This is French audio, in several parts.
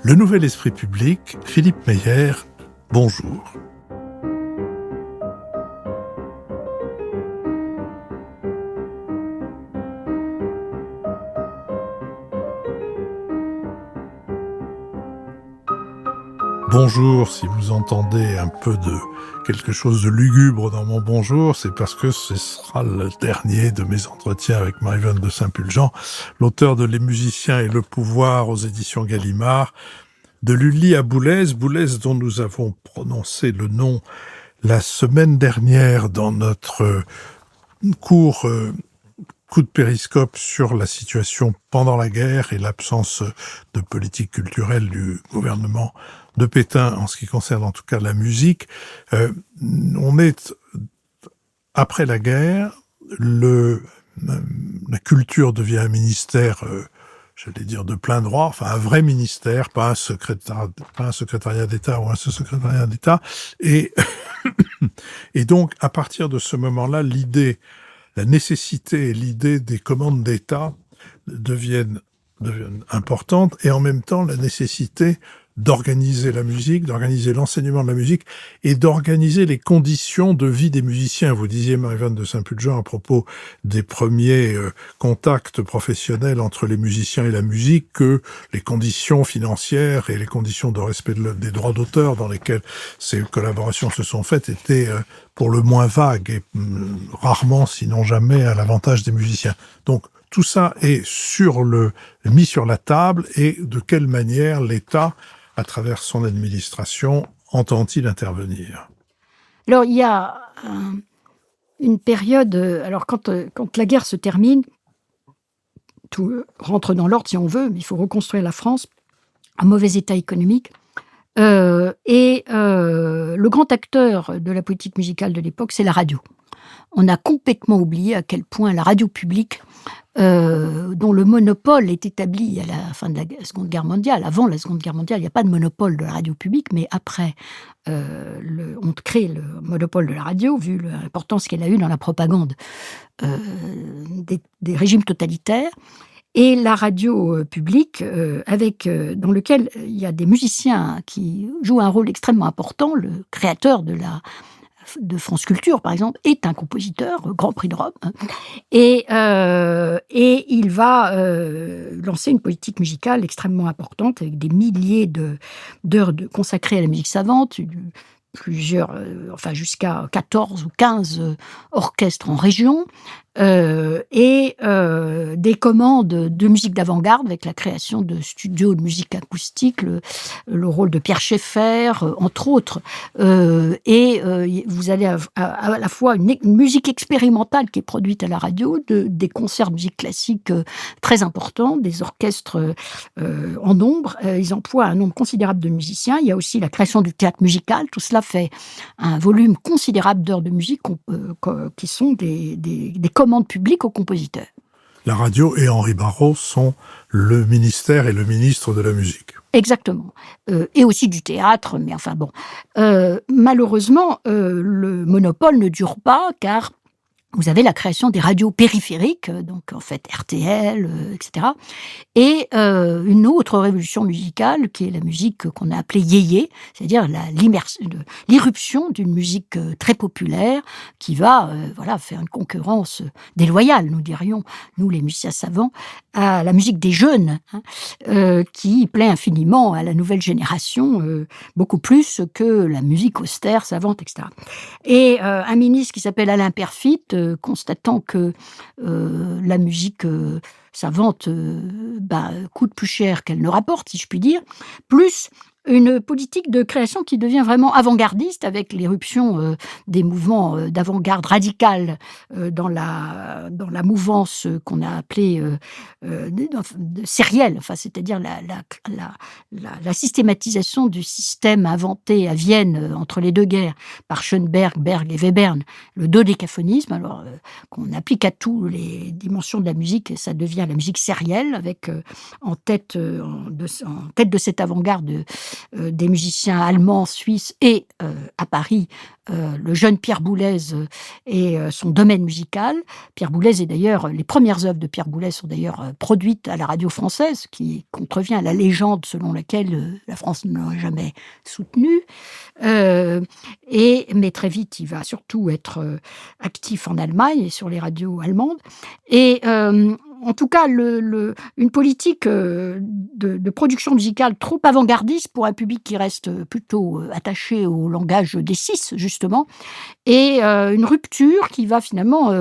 Le Nouvel Esprit Public, Philippe Meyer, bonjour. Bonjour, si vous entendez un peu de quelque chose de lugubre dans mon bonjour, c'est parce que ce sera le dernier de mes entretiens avec Marie-Vonne de Saint-Pulgent, l'auteur de Les musiciens et le pouvoir aux éditions Gallimard, de Lully à Boulez dont nous avons prononcé le nom la semaine dernière dans notre cours coup de périscope sur la situation pendant la guerre et l'absence de politique culturelle du gouvernement de Pétain en ce qui concerne en tout cas la musique. On est après la guerre, la culture devient un ministère, j'allais dire de plein droit, enfin un vrai ministère, pas un secrétariat d'État ou un sous-secrétariat d'État. Et donc à partir de ce moment-là, la nécessité et l'idée des commandes d'État deviennent importantes, et en même temps la nécessité d'organiser la musique, d'organiser l'enseignement de la musique et d'organiser les conditions de vie des musiciens. Vous disiez, Marie-Vonne de Saint-Pulgent, à propos des premiers contacts professionnels entre les musiciens et la musique, que les conditions financières et les conditions de respect des droits d'auteur dans lesquelles ces collaborations se sont faites étaient pour le moins vagues et rarement, sinon jamais, à l'avantage des musiciens. Donc, tout ça est mis sur la table, et de quelle manière l'État, à travers son administration, entend-il intervenir? Alors, il y a une période... alors, quand la guerre se termine, tout rentre dans l'ordre, si on veut, mais il faut reconstruire la France, un mauvais état économique. Le grand acteur de la politique musicale de l'époque, c'est la radio. On a complètement oublié à quel point la radio publique, dont le monopole est établi à la fin de la Seconde Guerre mondiale. Avant la Seconde Guerre mondiale, il n'y a pas de monopole de la radio publique, mais après, on crée le monopole de la radio, vu l'importance qu'elle a eue dans la propagande des régimes totalitaires. Et la radio publique, dans lequel il y a des musiciens qui jouent un rôle extrêmement important. Le créateur de France Culture, par exemple, est un compositeur, Grand Prix de Rome, et il va lancer une politique musicale extrêmement importante, avec des milliers d'heures consacrées à la musique savante, plusieurs, jusqu'à 14 ou 15 orchestres en région, des commandes de musique d'avant-garde avec la création de studios de musique acoustique, le rôle de Pierre Schaeffer, entre autres. Vous allez à la fois une musique expérimentale qui est produite à la radio, des concerts de musique classique très importants, des orchestres en nombre. Ils emploient un nombre considérable de musiciens. Il y a aussi la création du théâtre musical. Tout cela fait un volume considérable d'heures de musique qui sont des commandes publiques aux compositeurs. La radio et Henri Barrault sont le ministère et le ministre de la musique. Exactement. Et aussi du théâtre, mais enfin bon. Malheureusement, le monopole ne dure pas, car vous avez la création des radios périphériques, donc en fait RTL, etc. Et une autre révolution musicale, qui est la musique qu'on a appelée yéyé, c'est-à-dire l'irruption d'une musique très populaire qui va faire une concurrence déloyale, nous dirions, nous les musiciens savants, à la musique des jeunes, qui plaît infiniment à la nouvelle génération, beaucoup plus que la musique austère, savante, etc. Et un ministre qui s'appelle Alain Peyrefitte, constatant que la musique savante coûte plus cher qu'elle ne rapporte, si je puis dire, plus une politique de création qui devient vraiment avant-gardiste, avec l'éruption des mouvements d'avant-garde radicale dans la mouvance qu'on a appelée sérielle, c'est-à-dire la systématisation du système inventé à Vienne entre les deux guerres par Schoenberg, Berg et Webern, le dodécaphonisme, qu'on applique à toutes les dimensions de la musique, et ça devient la musique sérielle, avec en tête de cette avant-garde des musiciens allemands, suisses et à Paris, le jeune Pierre Boulez et son domaine musical. Pierre Boulez est d'ailleurs, les premières œuvres de Pierre Boulez sont d'ailleurs produites à la radio française, qui contrevient à la légende selon laquelle la France ne l'aurait jamais soutenu. Mais très vite, il va surtout être actif en Allemagne et sur les radios allemandes. Et en tout cas, une politique de production musicale trop avant-gardiste pour un public qui reste plutôt attaché au langage des six, justement, et une rupture qui va finalement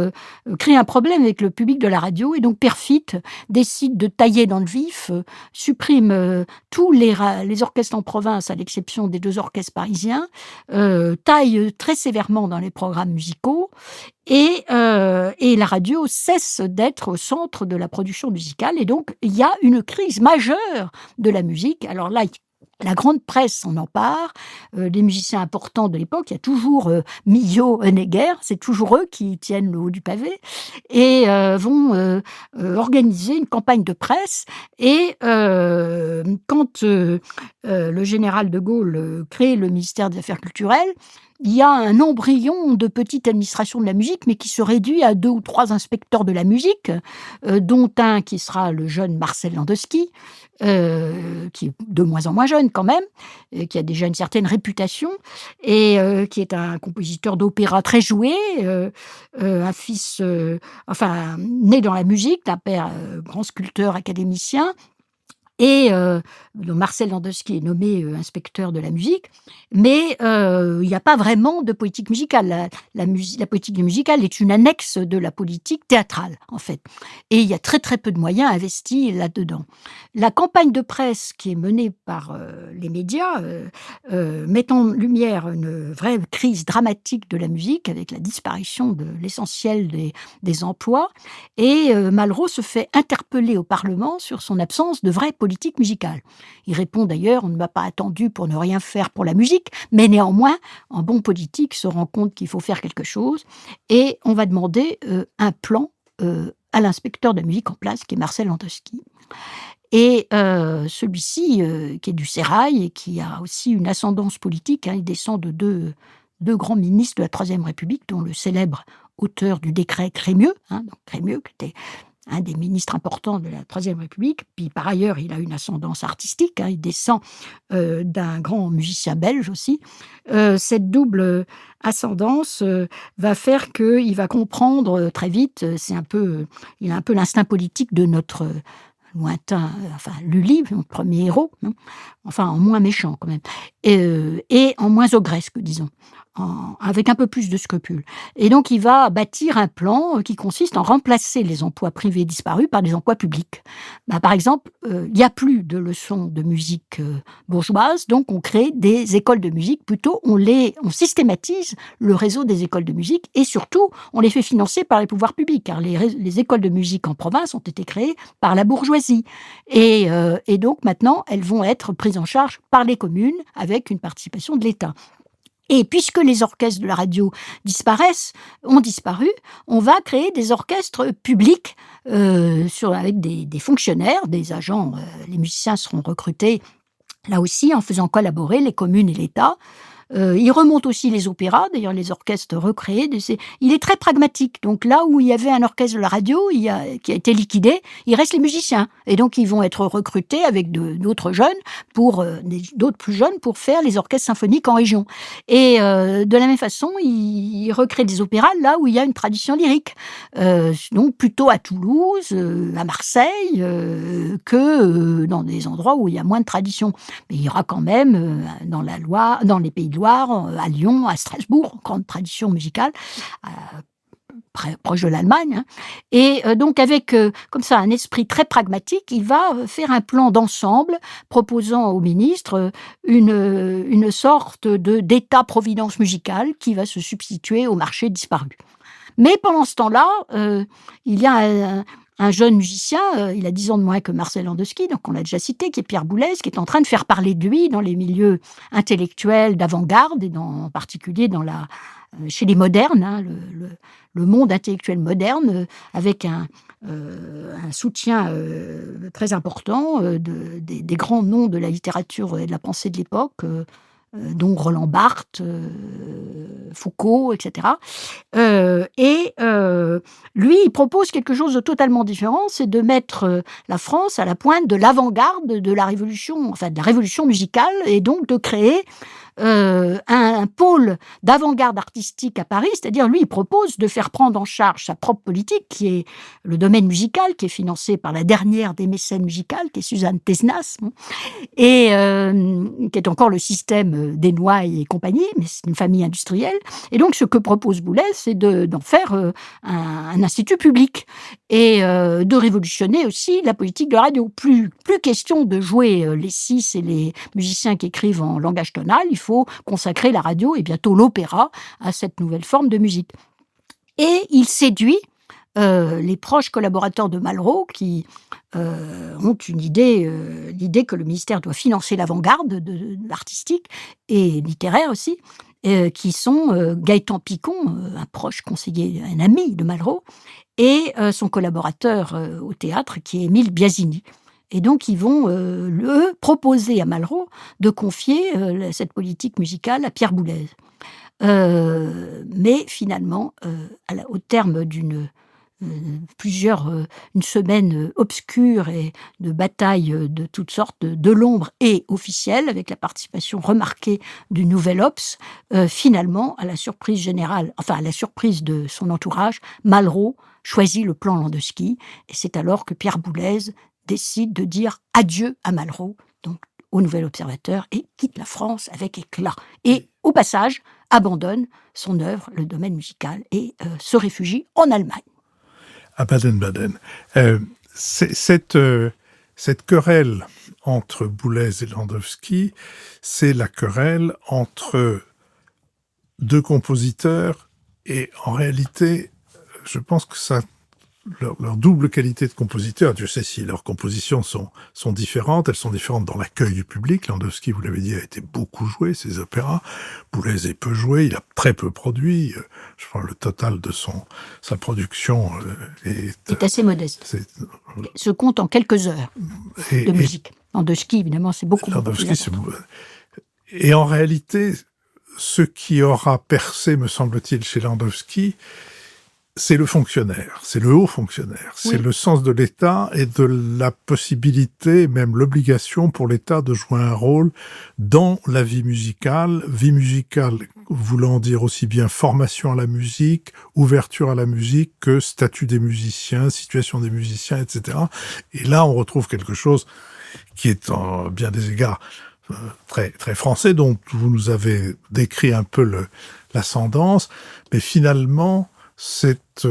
créer un problème avec le public de la radio. Et donc Perfit décide de tailler dans le vif, supprime tous les orchestres en province, à l'exception des 2 orchestres parisiens, taille très sévèrement dans les programmes musicaux, et la radio cesse d'être au centre de la production musicale. Et donc, il y a une crise majeure de la musique. Alors là, la grande presse s'en empare, les musiciens importants de l'époque, il y a toujours Milhaud, Honegger, c'est toujours eux qui tiennent le haut du pavé, et vont organiser une campagne de presse. Et quand le général de Gaulle crée le ministère des Affaires culturelles, il y a un embryon de petite administration de la musique, mais qui se réduit à 2 ou 3 inspecteurs de la musique, dont un qui sera le jeune Marcel Landowski, qui est de moins en moins jeune quand même, qui a déjà une certaine réputation, et qui est un compositeur d'opéra très joué, un fils, né dans la musique, d'un père grand sculpteur académicien. Et donc Marcel Landowski est nommé inspecteur de la musique, mais il n'y a pas vraiment de politique musicale. La politique musicale est une annexe de la politique théâtrale, en fait. Et il y a très très peu de moyens investis là-dedans. La campagne de presse qui est menée par les médias met en lumière une vraie crise dramatique de la musique, avec la disparition de l'essentiel des emplois. Et Malraux se fait interpeller au Parlement sur son absence de vraie politique musicale. Il répond d'ailleurs: on ne m'a pas attendu pour ne rien faire pour la musique, mais néanmoins, en bon politique, se rend compte qu'il faut faire quelque chose, et on va demander un plan à l'inspecteur de la musique en place, qui est Marcel Landowski. Et celui-ci, qui est du Sérail et qui a aussi une ascendance politique, il descend de deux grands ministres de la Troisième République, dont le célèbre auteur du décret Crémieux, donc Crémieux, qui était un des ministres importants de la Troisième République. Puis par ailleurs, il a une ascendance artistique, il descend d'un grand musicien belge aussi. Cette double ascendance va faire qu'il va comprendre très vite, il a un peu l'instinct politique de notre lointain, Lully, notre premier héros, en moins méchant quand même, et en moins ogresque, disons, avec un peu plus de scrupules. Et donc, il va bâtir un plan qui consiste en remplacer les emplois privés disparus par des emplois publics. Par exemple, il n'y a plus de leçons de musique bourgeoise, donc on crée des écoles de musique. Plutôt, on systématise le réseau des écoles de musique, et surtout, on les fait financer par les pouvoirs publics, car les écoles de musique en province ont été créées par la bourgeoisie. Et donc, maintenant, elles vont être prises en charge par les communes avec une participation de l'État. Et puisque les orchestres de la radio ont disparu, on va créer des orchestres publics avec des fonctionnaires, des agents. Les musiciens seront recrutés, là aussi, en faisant collaborer les communes et l'État. Il remonte aussi les opéras, d'ailleurs les orchestres recréés. Il est très pragmatique. Donc là où il y avait un orchestre de la radio qui a été liquidé, il reste les musiciens. Et donc ils vont être recrutés avec d'autres jeunes, d'autres plus jeunes, pour faire les orchestres symphoniques en région. Et de la même façon, il recrée des opéras là où il y a une tradition lyrique. Donc plutôt à Toulouse, à Marseille, que dans des endroits où il y a moins de tradition. Mais il y aura quand même dans la Loire, dans les Pays de Loire, à Lyon, à Strasbourg, grande tradition musicale, proche de l'Allemagne. Et donc avec comme ça un esprit très pragmatique, il va faire un plan d'ensemble proposant au ministre une sorte d'État-providence musicale qui va se substituer au marché disparu. Mais pendant ce temps-là, il y a un jeune musicien, il a 10 ans de moins que Marcel Landowski, donc on l'a déjà cité, qui est Pierre Boulez, qui est en train de faire parler de lui dans les milieux intellectuels d'avant-garde et en particulier chez les modernes, hein, le monde intellectuel moderne, avec un soutien très important des grands noms de la littérature et de la pensée de l'époque, dont Roland Barthes, Foucault, etc. Lui, il propose quelque chose de totalement différent, c'est de mettre la France à la pointe de l'avant-garde de la révolution, enfin de la révolution musicale, et donc de créer un pôle d'avant-garde artistique à Paris, c'est-à-dire lui, il propose de faire prendre en charge sa propre politique, qui est le domaine musical, qui est financé par la dernière des mécènes musicales, qui est Suzanne Tesnas, et qui est encore le système des Noailles et compagnie, mais c'est une famille industrielle. Et donc, ce que propose Boulez, c'est d'en faire un institut public et de révolutionner aussi la politique de radio. Plus question de jouer les six et les musiciens qui écrivent en langage tonal, il faut consacrer la radio et bientôt l'opéra à cette nouvelle forme de musique. Et il séduit les proches collaborateurs de Malraux qui ont l'idée que le ministère doit financer l'avant-garde artistique et littéraire aussi, qui sont Gaëtan Picon, un proche conseiller, un ami de Malraux, et son collaborateur au théâtre qui est Émile Biasini. Et donc, ils vont proposer à Malraux de confier cette politique musicale à Pierre Boulez. Mais finalement, au terme d'une semaine obscure et de batailles de toutes sortes, de l'ombre et officielle, avec la participation remarquée du Nouvel Obs, finalement, à la surprise générale, enfin à la surprise de son entourage, Malraux choisit le plan Landowski, et c'est alors que Pierre Boulez décide de dire adieu à Malraux, donc au Nouvel Observateur, et quitte la France avec éclat. Et au passage, abandonne son œuvre, le domaine musical, et se réfugie en Allemagne. À Baden-Baden. Cette querelle entre Boulez et Landowski, c'est la querelle entre deux compositeurs, et en réalité, je pense que leur double qualité de compositeur, Dieu sait si leurs compositions sont différentes, elles sont différentes dans l'accueil du public. Landowski, vous l'avez dit, a été beaucoup joué, ses opéras. Boulez est peu joué, il a très peu produit. Je crois le total de sa production est assez modeste. Se compte en quelques heures de musique. Landowski, évidemment, c'est beaucoup. Et en réalité, ce qui aura percé, me semble-t-il, chez Landowski, c'est le fonctionnaire, c'est le haut fonctionnaire, c'est le sens de l'État et de la possibilité, même l'obligation pour l'État de jouer un rôle dans la vie musicale voulant dire aussi bien formation à la musique, ouverture à la musique, que statut des musiciens, situation des musiciens, etc. Et là, on retrouve quelque chose qui est en bien des égards très, très français, dont vous nous avez décrit un peu l'ascendance, mais finalement, cette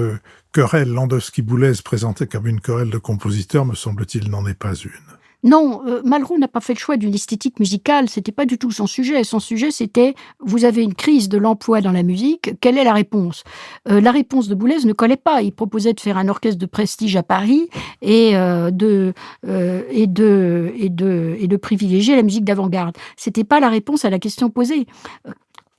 querelle Landowski-Boulez présentée comme une querelle de compositeurs, me semble-t-il, n'en est pas une. Non, Malraux n'a pas fait le choix d'une esthétique musicale, c'était pas du tout son sujet. Son sujet, c'était, vous avez une crise de l'emploi dans la musique, quelle est la réponse ? La réponse de Boulez ne collait pas. Il proposait de faire un orchestre de prestige à Paris et de privilégier la musique d'avant-garde. C'était pas la réponse à la question posée.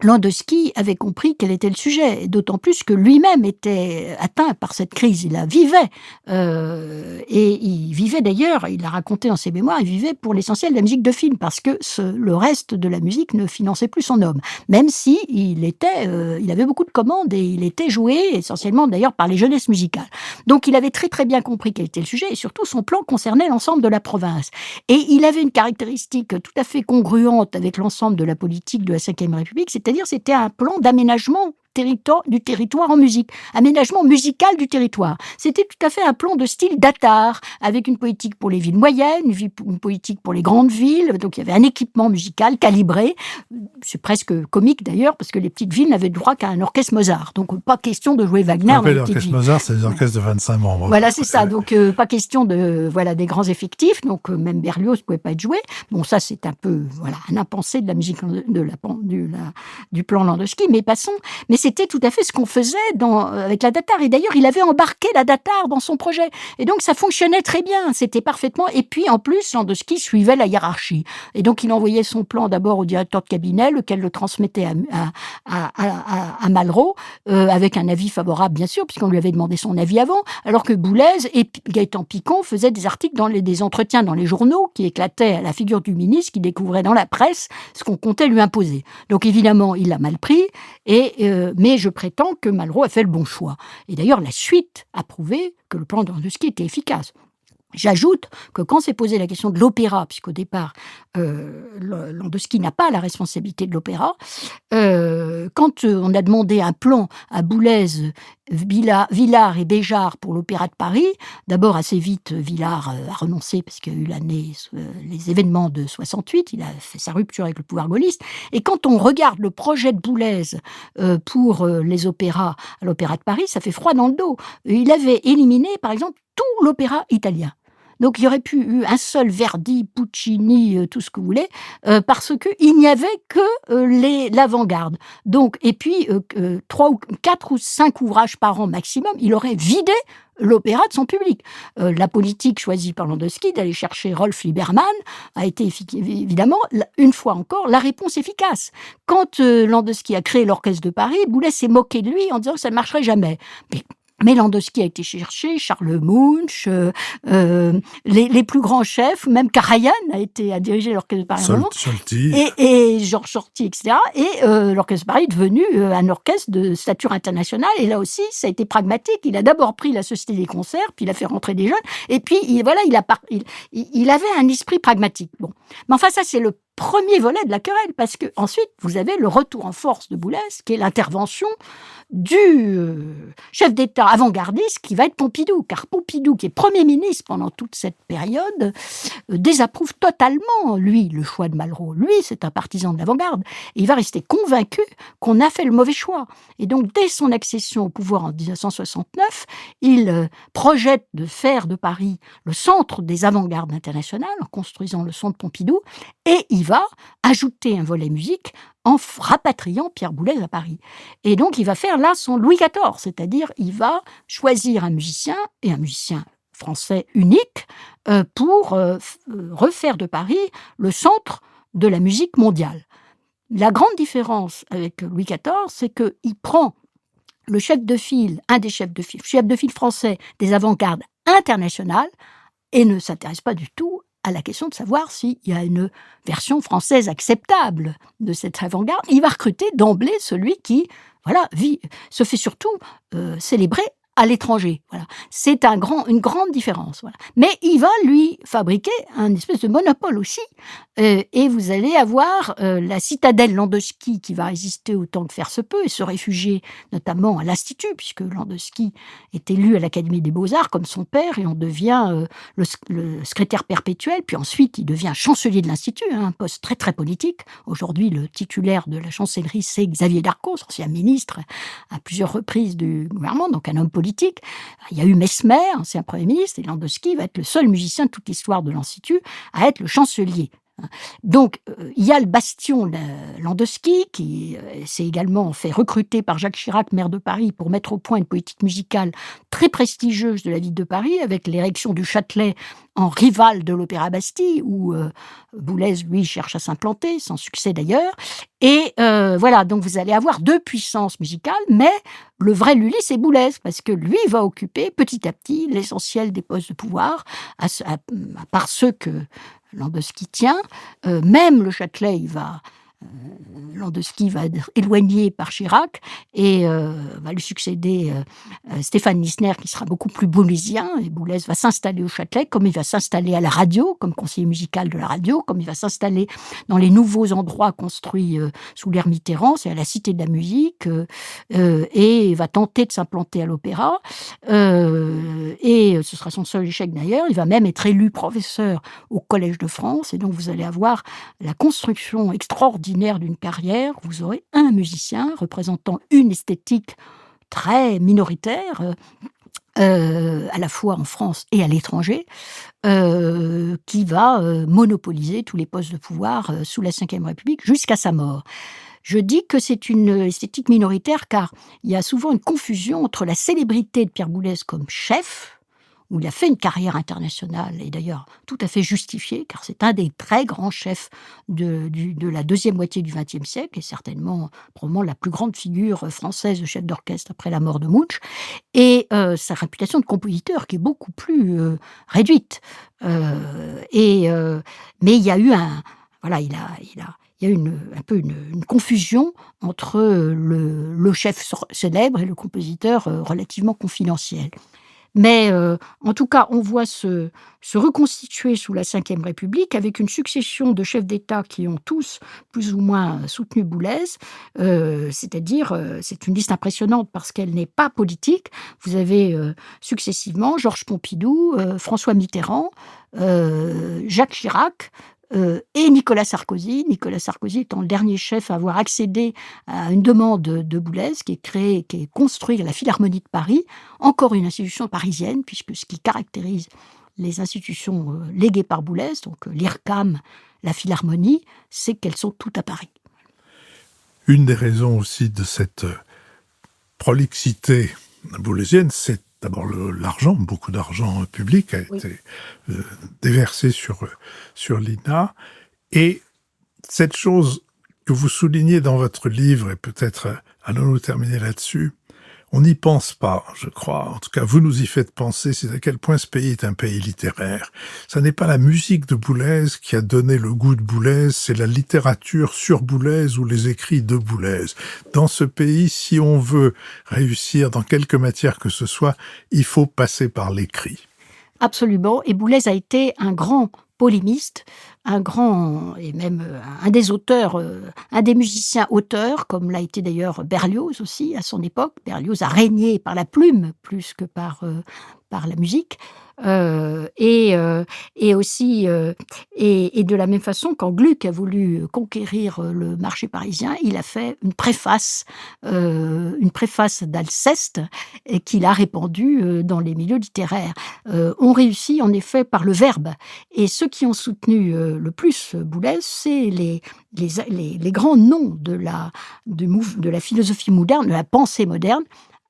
Landowski avait compris quel était le sujet, d'autant plus que lui-même était atteint par cette crise. Il la vivait. Et il vivait d'ailleurs, il l'a raconté dans ses mémoires, il vivait pour l'essentiel de la musique de film, parce que le reste de la musique ne finançait plus son homme. Même si il avait beaucoup de commandes et il était joué essentiellement d'ailleurs par les jeunesses musicales. Donc il avait très très bien compris quel était le sujet, et surtout son plan concernait l'ensemble de la province. Et il avait une caractéristique tout à fait congruente avec l'ensemble de la politique de la Ve République, c'est-à-dire c'était un plan d'aménagement du territoire en musique, aménagement musical du territoire. C'était tout à fait un plan de style datar, avec une politique pour les villes moyennes, une politique pour les grandes villes, donc il y avait un équipement musical calibré, c'est presque comique d'ailleurs, parce que les petites villes n'avaient droit qu'à un orchestre Mozart, donc pas question de jouer Wagner dans les petites villes. L'orchestre Mozart, c'est des orchestres de 25 membres. Voilà, c'est ça, donc pas question des grands effectifs, donc même Berlioz ne pouvait pas être joué. Bon, ça c'est un peu, un impensé de la musique, du plan Landowski, mais passons. Mais c'était tout à fait ce qu'on faisait avec la Datar. Et d'ailleurs, il avait embarqué la Datar dans son projet. Et donc, ça fonctionnait très bien. C'était parfaitement. Et puis, en plus, Landowski suivait la hiérarchie. Et donc, il envoyait son plan d'abord au directeur de cabinet, lequel le transmettait à Malraux, avec un avis favorable, bien sûr, puisqu'on lui avait demandé son avis avant. Alors que Boulez et Gaëtan Picon faisaient des articles des entretiens dans les journaux qui éclataient à la figure du ministre qui découvrait dans la presse ce qu'on comptait lui imposer. Donc, évidemment, il l'a mal pris. Mais je prétends que Malraux a fait le bon choix. Et d'ailleurs, la suite a prouvé que le plan de Landowski était efficace. J'ajoute que quand s'est posée la question de l'opéra, puisqu'au départ, Landowski n'a pas la responsabilité de l'opéra, quand on a demandé un plan à Boulez, Villard et Béjart pour l'Opéra de Paris, d'abord assez vite, Villard a renoncé parce qu'il y a eu les événements de 68, il a fait sa rupture avec le pouvoir gaulliste, et quand on regarde le projet de Boulez pour les opéras à l'Opéra de Paris, ça fait froid dans le dos. Il avait éliminé, par exemple, tout l'opéra italien. Donc, il y aurait pu eu un seul Verdi, Puccini, tout ce que vous voulez, parce qu'il n'y avait que l'avant-garde. Donc, et puis, 4 ou 5 ouvrages par an maximum, il aurait vidé l'opéra de son public. La politique choisie par Landowski d'aller chercher Rolf Liebermann a été évidemment, une fois encore, la réponse efficace. Quand Landowski a créé l'Orchestre de Paris, Boulez s'est moqué de lui en disant que ça ne marcherait jamais. Mais Landowski a été cherché, Charles Munch, les plus grands chefs, même Karajan a dirigé l'Orchestre de Paris et Georges Sorti, etc. Et l'Orchestre de Paris est devenu un orchestre de stature internationale. Et là aussi, ça a été pragmatique. Il a d'abord pris la Société des concerts, puis il a fait rentrer des jeunes. Et puis, il avait un esprit pragmatique. Bon. Mais enfin, ça, c'est le premier volet de la querelle, parce que ensuite vous avez le retour en force de Boulez, qui est l'intervention du chef d'État avant-gardiste qui va être Pompidou, car Pompidou, qui est Premier ministre pendant toute cette période, désapprouve totalement, lui, le choix de Malraux. Lui, c'est un partisan de l'avant-garde. Et il va rester convaincu qu'on a fait le mauvais choix. Et donc, dès son accession au pouvoir en 1969, il projette de faire de Paris le centre des avant-gardes internationales, en construisant le centre Pompidou, et il va ajouter un volet musique en rapatriant Pierre Boulez à Paris. Et donc, il va faire là son Louis XIV, c'est-à-dire il va choisir un musicien, et un musicien français unique, pour refaire de Paris le centre de la musique mondiale. La grande différence avec Louis XIV, c'est qu'il prend le chef de file, un des chef de file français des avant-gardes internationales, et ne s'intéresse pas du tout à la question de savoir s'il y a une version française acceptable de cette avant-garde. Il va recruter d'emblée celui qui, se fait surtout célébrer à l'étranger. Voilà. C'est une grande différence. Voilà. Mais il va lui fabriquer un espèce de monopole aussi. Et vous allez avoir la citadelle Landowski qui va résister autant que faire se peut et se réfugier notamment à l'Institut, puisque Landowski est élu à l'Académie des Beaux-Arts comme son père et on devient le secrétaire perpétuel, puis ensuite il devient chancelier de l'Institut, un poste très très politique. Aujourd'hui, le titulaire de la chancellerie, c'est Xavier Darcos, ancien ministre à plusieurs reprises du gouvernement, donc un homme politique. Il y a eu Mesmer, ancien Premier ministre, et Landowski va être le seul musicien de toute l'histoire de l'Institut à être le chancelier. Donc, il y a le bastion Landowski, qui s'est également fait recruter par Jacques Chirac, maire de Paris, pour mettre au point une politique musicale très prestigieuse de la ville de Paris, avec l'érection du Châtelet en rival de l'Opéra Bastille, où Boulez, lui, cherche à s'implanter, sans succès d'ailleurs. Et donc vous allez avoir deux puissances musicales, mais le vrai Lully, c'est Boulez, parce que lui va occuper petit à petit l'essentiel des postes de pouvoir, à part ceux que Landowski tient. Même le Châtelet, Landowski va être éloigné par Chirac et va lui succéder Stéphane Lissner, qui sera beaucoup plus boulezien, et Boulez va s'installer au Châtelet, comme il va s'installer à la radio, comme conseiller musical de la radio, comme il va s'installer dans les nouveaux endroits construits sous l'ère Mitterrand, c'est à la Cité de la Musique, et il va tenter de s'implanter à l'Opéra, et ce sera son seul échec d'ailleurs. Il va même être élu professeur au Collège de France, et donc vous allez avoir la construction extraordinaire d'une carrière. Vous aurez un musicien représentant une esthétique très minoritaire, à la fois en France et à l'étranger, qui va monopoliser tous les postes de pouvoir sous la Ve République jusqu'à sa mort. Je dis que c'est une esthétique minoritaire car il y a souvent une confusion entre la célébrité de Pierre Boulez comme chef, où il a fait une carrière internationale et d'ailleurs tout à fait justifiée, car c'est un des très grands chefs de la deuxième moitié du XXe siècle et certainement, probablement la plus grande figure française de chef d'orchestre après la mort de Munch et sa réputation de compositeur qui est beaucoup plus, réduite. Mais il y a eu voilà, il y a eu un peu une confusion entre, le chef célèbre et le compositeur, relativement confidentiel. Mais en tout cas, on voit se reconstituer sous la Ve République avec une succession de chefs d'État qui ont tous plus ou moins soutenu Boulez. C'est-à-dire, c'est une liste impressionnante parce qu'elle n'est pas politique. Vous avez successivement Georges Pompidou, François Mitterrand, Jacques Chirac, et Nicolas Sarkozy. Nicolas Sarkozy étant le dernier chef à avoir accédé à une demande de Boulez, qui est construire la Philharmonie de Paris, encore une institution parisienne, puisque ce qui caractérise les institutions léguées par Boulez, donc l'IRCAM, la Philharmonie, c'est qu'elles sont toutes à Paris. Une des raisons aussi de cette prolixité boulésienne, c'est d'abord l'argent, beaucoup d'argent public a été déversé sur l'INA. Et cette chose que vous soulignez dans votre livre, et peut-être allons-nous terminer là-dessus, on n'y pense pas, je crois. En tout cas, vous nous y faites penser, c'est à quel point ce pays est un pays littéraire. Ça n'est pas la musique de Boulez qui a donné le goût de Boulez, c'est la littérature sur Boulez ou les écrits de Boulez. Dans ce pays, si on veut réussir dans quelque matière que ce soit, il faut passer par l'écrit. Absolument, et Boulez a été un grand polémiste, un grand, et même un des auteurs, un des musiciens auteurs, comme l'a été d'ailleurs Berlioz aussi à son époque. Berlioz a régné par la plume plus que par la musique. Et aussi, et de la même façon, quand Gluck a voulu conquérir le marché parisien, il a fait une préface d'Alceste et qu'il a répandue dans les milieux littéraires. On réussit en effet par le verbe. Et ceux qui ont soutenu le plus Boulez, c'est les grands noms de la philosophie moderne, de la pensée moderne.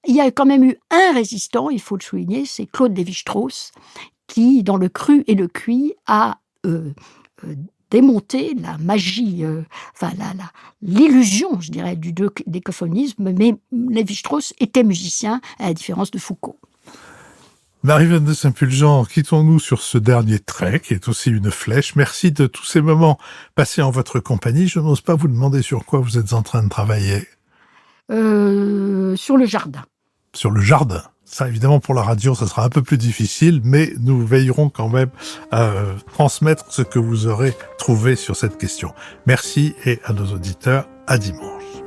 Il y a quand même eu un résistant, il faut le souligner, c'est Claude Lévi-Strauss, qui, dans Le Cru et le Cuit, a démonté la magie, l'illusion, je dirais, du décaphonisme, mais Lévi-Strauss était musicien, à la différence de Foucault. Marie-Vonne de Saint-Pulgent, quittons-nous sur ce dernier trait, qui est aussi une flèche. Merci de tous ces moments passés en votre compagnie. Je n'ose pas vous demander sur quoi vous êtes en train de travailler. Sur le jardin. Sur le jardin. Ça, évidemment, pour la radio, ça sera un peu plus difficile, mais nous veillerons quand même à transmettre ce que vous aurez trouvé sur cette question. Merci et à nos auditeurs, à dimanche.